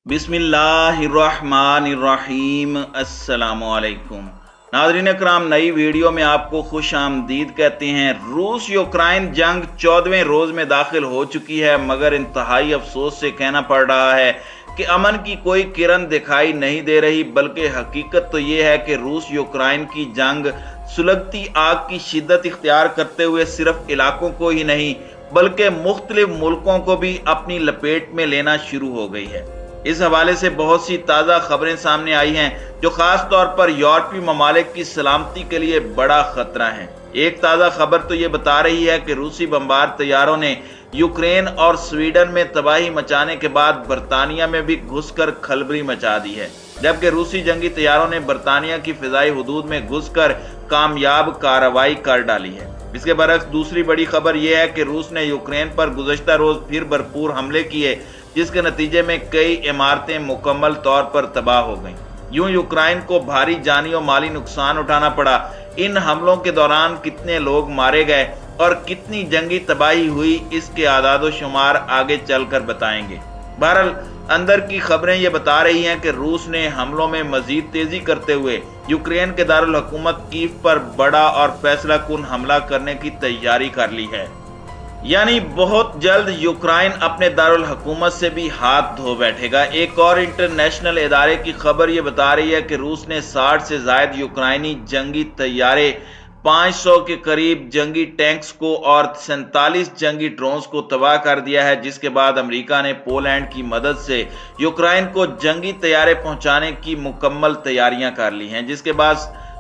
बिस्मिल्लाहिर्रहमानिर्रहीम। अस्सलामुअलैकुम नाज़रीन कराम, नई वीडियो में आपको खुश आमदीद कहते हैं। रूस यूक्रेन जंग 14वें रोज़ में दाखिल हो चुकी है, मगर इंतहाई अफसोस से कहना पड़ रहा है कि अमन की कोई किरण दिखाई नहीं दे रही। बल्कि हकीकत तो ये है कि रूस यूक्रेन की जंग सुलगती आग की शिद्दत इख्तियार करते हुए सिर्फ इलाकों को ही नहीं बल्कि मुख्तलिफ मुल्कों को भी अपनी लपेट में लेना शुरू हो गई है। इस हवाले से बहुत सी ताज़ा खबरें सामने आई हैं जो खास तौर पर यूरोपीय ममालिक की सलामती के लिए बड़ा खतरा है। एक ताज़ा खबर तो ये बता रही है कि रूसी बमबार तैयारों ने यूक्रेन और स्वीडन में तबाही मचाने के बाद बरतानिया में भी घुसकर खलबली मचा दी है, जबकि रूसी जंगी तैयारों ने बरतानिया की फिजाई हुदूद में घुसकर कामयाब कार्रवाई कर डाली है। इसके बरक्स दूसरी बड़ी खबर यह है कि रूस ने यूक्रेन पर गुज़श्ता रोज फिर भरपूर हमले किए, जिसके नतीजे में कई इमारतें मुकम्मल तौर पर तबाह हो गईं। यूं यूक्रेन को भारी जानी और माली नुकसान उठाना पड़ा। इन हमलों के दौरान कितने लोग मारे गए और कितनी जंगी तबाही हुई, इसके आदाद शुमार आगे चलकर बताएंगे। बहरहाल अंदर की खबरें ये बता रही हैं कि रूस ने हमलों में मजीद तेजी करते हुए यूक्रेन के दारुल हुकूमत कीव पर बड़ा और फैसला कुन हमला करने की तैयारी कर ली है। यानी बहुत जल्द यूक्रेन अपने दारुल हुकूमत से भी हाथ धो बैठेगा। एक और इंटरनेशनल इदारे की खबर ये बता रही है कि रूस ने 60 से जायद यूक्रेनी जंगी तैयारे, 500 के करीब जंगी टैंक्स को और 47 जंगी ड्रोन्स को तबाह कर दिया है, जिसके बाद अमेरिका ने पोलैंड की मदद से यूक्रेन को जंगी तैयारे पहुंचाने की मुकम्मल तैयारियां कर ली हैं। जिसके बाद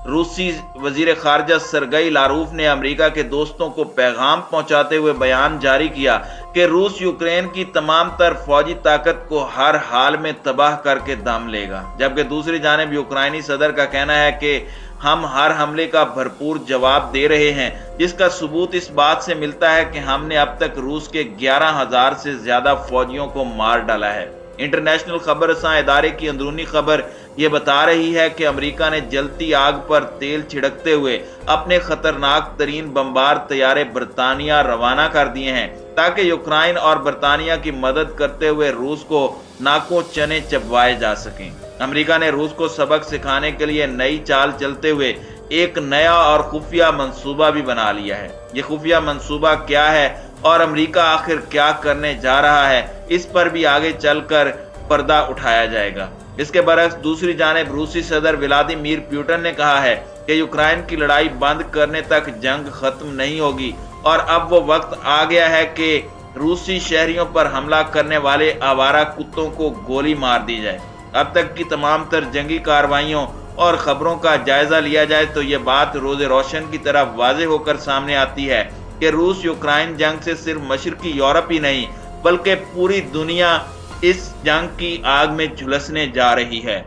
रूसी वजीर खारजा सरगई लारूफ ने अमेरिका के दोस्तों को पैगाम पहुंचाते हुए बयान जारी किया कि रूस यूक्रेन की तमाम तर फौजी ताकत को हर हाल में तबाह करके दम लेगा। जबकि दूसरी जानिब यूक्रेनी सदर का कहना है कि हम हर हमले का भरपूर जवाब दे रहे हैं, जिसका सबूत इस बात से मिलता है कि हमने अब तक रूस के 11,000 से ज्यादा फौजियों को मार डाला है। इंटरनेशनल खबरसां इदारे की अंदरूनी खबर ये बता रही है कि अमेरिका ने जलती आग पर तेल छिड़कते हुए अपने खतरनाक तरीन बमबार तैयारे बरतानिया रवाना कर दिए हैं, ताकि यूक्रेन और बरतानिया की मदद करते हुए रूस को नाकों चने चबवाए जा सकें। अमेरिका ने रूस को सबक सिखाने के लिए नई चाल चलते हुए एक नया और खुफिया मंसूबा भी बना लिया है। ये खुफिया मंसूबा क्या है और अमेरिका आखिर क्या करने जा रहा है, इस पर भी आगे चलकर पर्दा उठाया जाएगा। इसके बरक्स दूसरी जानिब रूसी सदर व्लादिमीर पुतिन ने कहा है कि यूक्रेन की लड़ाई बंद करने तक जंग खत्म नहीं होगी और अब वो वक्त आ गया है कि रूसी शहरियों पर हमला करने वाले आवारा कुत्तों को गोली मार दी जाए। अब तक की तमाम तर जंगी कार्रवाइयों और खबरों का जायजा लिया जाए तो ये बात रोज़े रोशन की तरह वाज़ेह होकर सामने आती है कि रूस यूक्रेन जंग से सिर्फ मशरकी यूरोप ही नहीं बल्कि पूरी दुनिया इस जंग की आग में झुलसने जा रही है।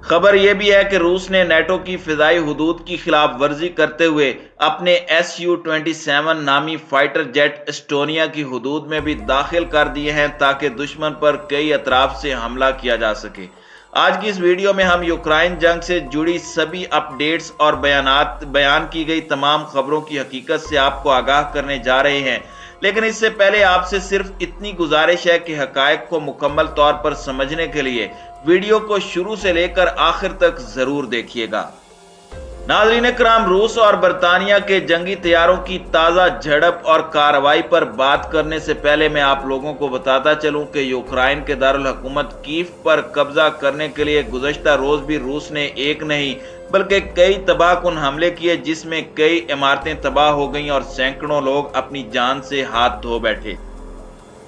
खबर यह भी है कि रूस ने नेटो की फिजाई हुदूद की खिलाफ वर्जी करते हुए अपने Su-27 नामी फाइटर जेट एस्टोनिया की हुदूद में भी दाखिल कर दिए हैं, ताकि दुश्मन पर कई अतराफ से हमला किया जा सके। आज की इस वीडियो में हम यूक्रेन जंग से जुड़ी सभी अपडेट्स और बयान की गई तमाम खबरों की हकीकत से आपको आगाह करने जा रहे हैं। लेकिन इससे पहले आपसे सिर्फ इतनी गुजारिश है कि हकायक को मुकम्मल तौर पर समझने के लिए वीडियो को शुरू से लेकर आखिर तक जरूर देखिएगा। नाज़रीन कराम, रूस और बरतानिया के जंगी तैयारों की ताज़ा झड़प और कार्रवाई पर बात करने से पहले मैं आप लोगों को बताता चलूं कि यूक्रेन के दारुल हुकूमत कीव पर कब्जा करने के लिए गुज़श्ता रोज भी रूस ने एक नहीं बल्कि कई तबाहकुन हमले किए, जिसमें कई इमारतें तबाह हो गईं और सैकड़ों लोग अपनी जान से हाथ धो बैठे।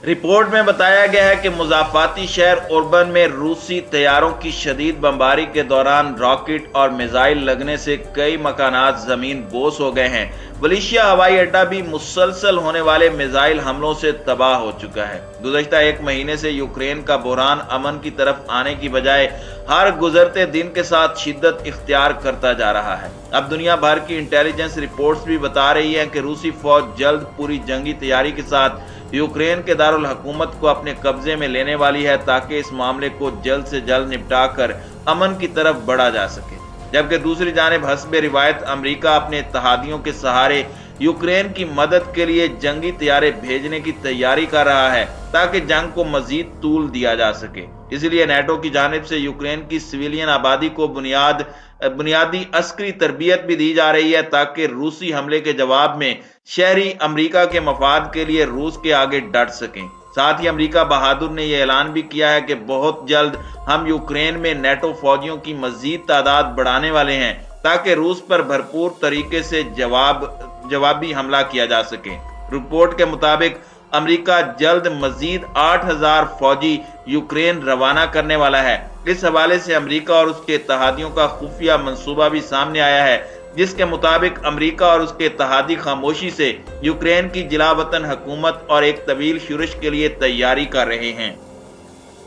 रिपोर्ट में बताया गया है कि मुजाफाती शहर उर्बन में रूसी तैयारों की शदीद बमबारी के दौरान रॉकेट और मिसाइल लगने से कई मकानात जमीन बोस हो गए हैं। मलेशिया हवाई अड्डा भी मुसलसल होने वाले मिसाइल हमलों से तबाह हो चुका है। गुज़श्ता एक महीने से यूक्रेन का बहरान अमन की तरफ आने की बजाय हर गुजरते दिन के साथ शिद्दत इख्तियार करता जा रहा है। अब दुनिया भर की इंटेलिजेंस रिपोर्ट्स भी बता रही हैं कि रूसी फौज जल्द पूरी जंगी तैयारी के साथ यूक्रेन के दारुल हुकूमत को अपने कब्जे में लेने वाली है, ताकि इस मामले को जल्द से जल्द निपटाकर अमन की तरफ बढ़ा जा सके। जबकि दूसरी जानिब हस्बे रिवायत अमेरिका अपने इत्तेहादियों के सहारे यूक्रेन की मदद के लिए जंगी तैयारे भेजने की तैयारी कर रहा है ताकि जंग को मजीद तूल दिया जा सके। इसलिए नेटो की जानिब से यूक्रेन की सिविलियन आबादी को बुनियादी अस्करी तरबियत भी दी जा रही है ताकि रूसी हमले के जवाब में शहरी अमेरिका के मफाद के लिए रूस के आगे डट सकें। साथ ही अमेरिका बहादुर ने यह ऐलान भी किया है कि बहुत जल्द हम यूक्रेन में नेटो फौजियों की मजीद तादाद बढ़ाने वाले हैं ताकि रूस पर भरपूर तरीके से जवाबी हमला किया जा सके। रिपोर्ट के मुताबिक अमेरिका जल्द मजीद 8000 फौजी यूक्रेन रवाना करने वाला है। इस हवाले से अमेरिका और उसके इत्तेहादियों का खुफिया मंसूबा भी सामने आया है, जिसके मुताबिक अमेरिका और उसके इत्तेहादी खामोशी से यूक्रेन की जिलावतन हुकूमत और एक तवील शुरश के लिए तैयारी कर रहे हैं।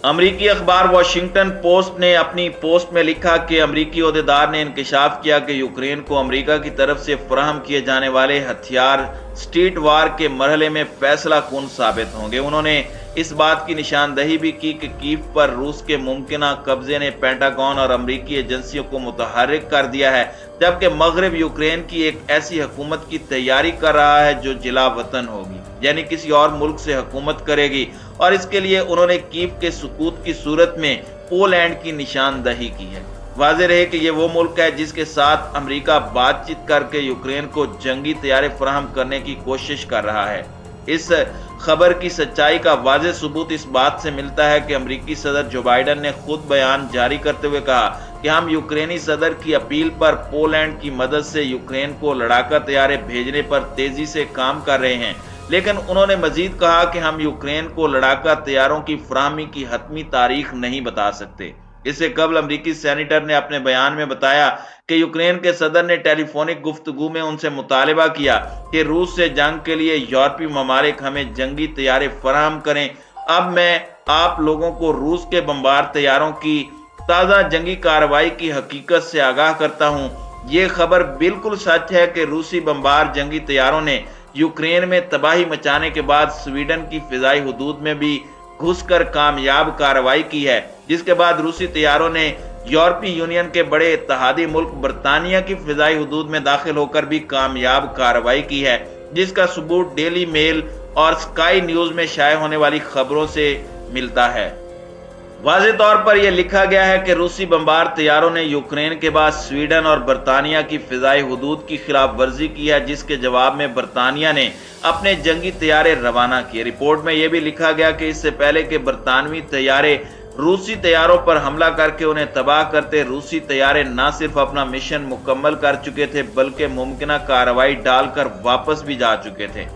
अमरीकी अखबार वाशिंगटन पोस्ट ने अपनी पोस्ट में लिखा कि अमरीकी ओहदेदार ने इंकशाफ किया कि यूक्रेन को अमरीका की तरफ से फराहम किए जाने वाले हथियार स्ट्रीट वार के मरहले में फैसला कुन साबित होंगे। उन्होंने इस बात की निशानदही भी की कि कीव पर रूस के मुमकिना कब्जे ने पेंटागन और अमरीकी एजेंसियों को मुतहर्रिक कर दिया है, जबकि मगरब यूक्रेन की एक ऐसी हुकूमत की तैयारी कर रहा है जो जिला वतन होगी, यानी किसी और मुल्क से हुकूमत करेगी। और इसके लिए उन्होंने कीव के सुकूत की सूरत में पोलैंड की निशानदही की है। वाज़ेह रहे कि ये वो मुल्क है जिसके साथ अमेरिका बातचीत करके यूक्रेन को जंगी तैयारे फराहम करने की कोशिश कर रहा है। इस खबर की सच्चाई का वाज़ेह सबूत इस बात से मिलता है कि अमेरिकी सदर जो बाइडन ने खुद बयान जारी करते हुए कहा कि हम यूक्रेनी सदर की अपील पर पोलैंड की मदद से यूक्रेन को लड़ाका तैयारे भेजने पर तेजी से काम कर रहे हैं। लेकिन उन्होंने मजीद कहा कि हम यूक्रेन को लड़ाका तैयारों की फराहमी की हतमी तारीख नहीं बता सकते। इससे कबल अमरीकी सेनेटर ने अपने बयान में बताया कि यूक्रेन के सदर ने टेलीफोनिक गुफ्तगू में उनसे मुतालिबा किया कि रूस से जंग के लिए यूरोपीय ममालिक हमें जंगी तैयारे फराहम करें। अब मैं आप लोगों को रूस के बमबार तैयारों की ताज़ा जंगी कार्रवाई की हकीकत से आगाह करता हूं। ये खबर बिल्कुल सच है कि रूसी बमबार जंगी तैयारों ने यूक्रेन में तबाही मचाने के बाद स्वीडन की फिजाई हुदूद में भी घुसकर कामयाब कार्रवाई की है, जिसके बाद रूसी तैयारों ने यूरोपीय यूनियन के बड़े इत्तेहादी मुल्क बरतानिया की फिजाई हुदूद में दाखिल होकर भी कामयाब कार्रवाई की है, जिसका सबूत डेली मेल और स्काई न्यूज में शाये होने वाली खबरों से मिलता है। वाज़ेह तौर पर यह लिखा गया है कि रूसी बमबार तैयारों ने यूक्रेन के बाद स्वीडन और बरतानिया की फिजाई हुदूद की खिलाफ वर्जी की है, जिसके जवाब में बरतानिया ने अपने जंगी तैयारे रवाना किए। रिपोर्ट में यह भी लिखा गया कि इससे पहले कि बरतानवी तैयारे रूसी तैयारों पर हमला करके उन्हें तबाह करते, रूसी तैयारे न सिर्फ अपना मिशन मुकम्मल कर चुके थे बल्कि मुमकिना कार्रवाई डालकर वापस भी जा चुके थे।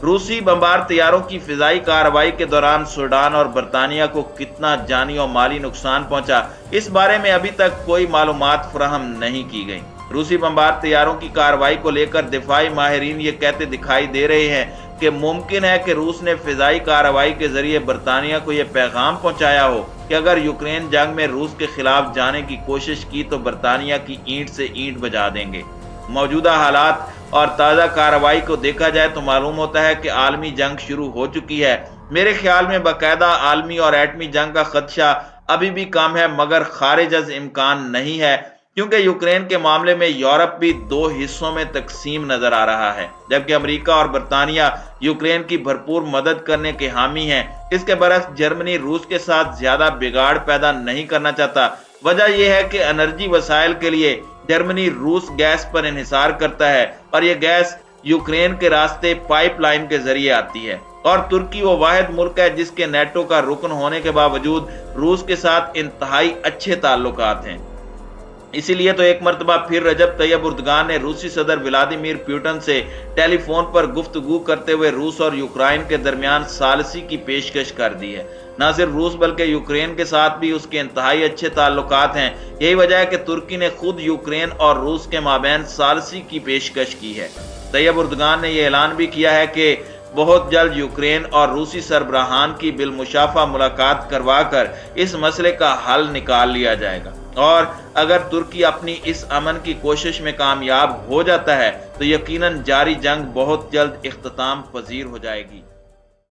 रूसी बमबार तैयारों की फिजाई कार्रवाई के दौरान सूडान और बरतानिया को कितना जानी और माली नुकसान पहुंचा, इस बारे में अभी तक कोई मालूमात फराहम नहीं की गई। रूसी बमबार तैयारों की कार्रवाई को लेकर दिफाई माहिरीन ये कहते दिखाई दे रहे हैं कि मुमकिन है कि रूस ने फिजाई कार्रवाई के जरिए बरतानिया को यह पैगाम पहुंचाया हो कि अगर यूक्रेन जंग में रूस के खिलाफ जाने की कोशिश की तो बरतानिया की ईंट से ईंट बजा देंगे। मौजूदा हालात और ताज़ा कार्रवाई को देखा जाए तो मालूम होता है कि आलमी जंग शुरू हो चुकी है। मेरे ख्याल में बाकायदा आलमी और एटमी जंग का खदशा अभी भी कम है, मगर खारिज अज इम्कान नहीं है, क्योंकि यूक्रेन के मामले में यूरोप भी दो हिस्सों में तकसीम नजर आ रहा है, जबकि अमेरिका और बरतानिया यूक्रेन की भरपूर मदद करने के हामी हैं। इसके बरक्स जर्मनी रूस के साथ ज्यादा बिगाड़ पैदा नहीं करना चाहता। वजह यह है कि एनर्जी वसाइल के लिए जर्मनी रूस गैस पर इन्हिसार करता है और यह गैस यूक्रेन के रास्ते पाइपलाइन के जरिए आती है। और तुर्की वो वाहिद मुल्क है जिसके नेटो का रुकन होने के बावजूद रूस के साथ इंतहाई अच्छे ताल्लुकात हैं। इसीलिए तो एक मरतबा फिर रजब तैयब उर्दगान ने रूसी सदर व्लादिमीर पुतिन से टेलीफोन पर गुफ्तगू करते हुए रूस और यूक्रेन के दरमियान सालसी की पेशकश कर दी है। न सिर्फ रूस बल्कि यूक्रेन के साथ भी उसके इंतहाई अच्छे ताल्लुकात हैं। यही वजह है कि तुर्की ने खुद यूक्रेन और रूस के माबैन सालसी की पेशकश की है। तैयब उर्दगान ने यह ऐलान भी किया है कि बहुत जल्द यूक्रेन और रूसी सरबराहान की बिलमुशाफा मुलाकात करवाकर इस मसले का हल निकाल लिया जाएगा। और अगर तुर्की अपनी इस अमन की कोशिश में कामयाब हो जाता है तो यकीनन जारी जंग बहुत जल्द इख्तिताम पजीर हो जाएगी।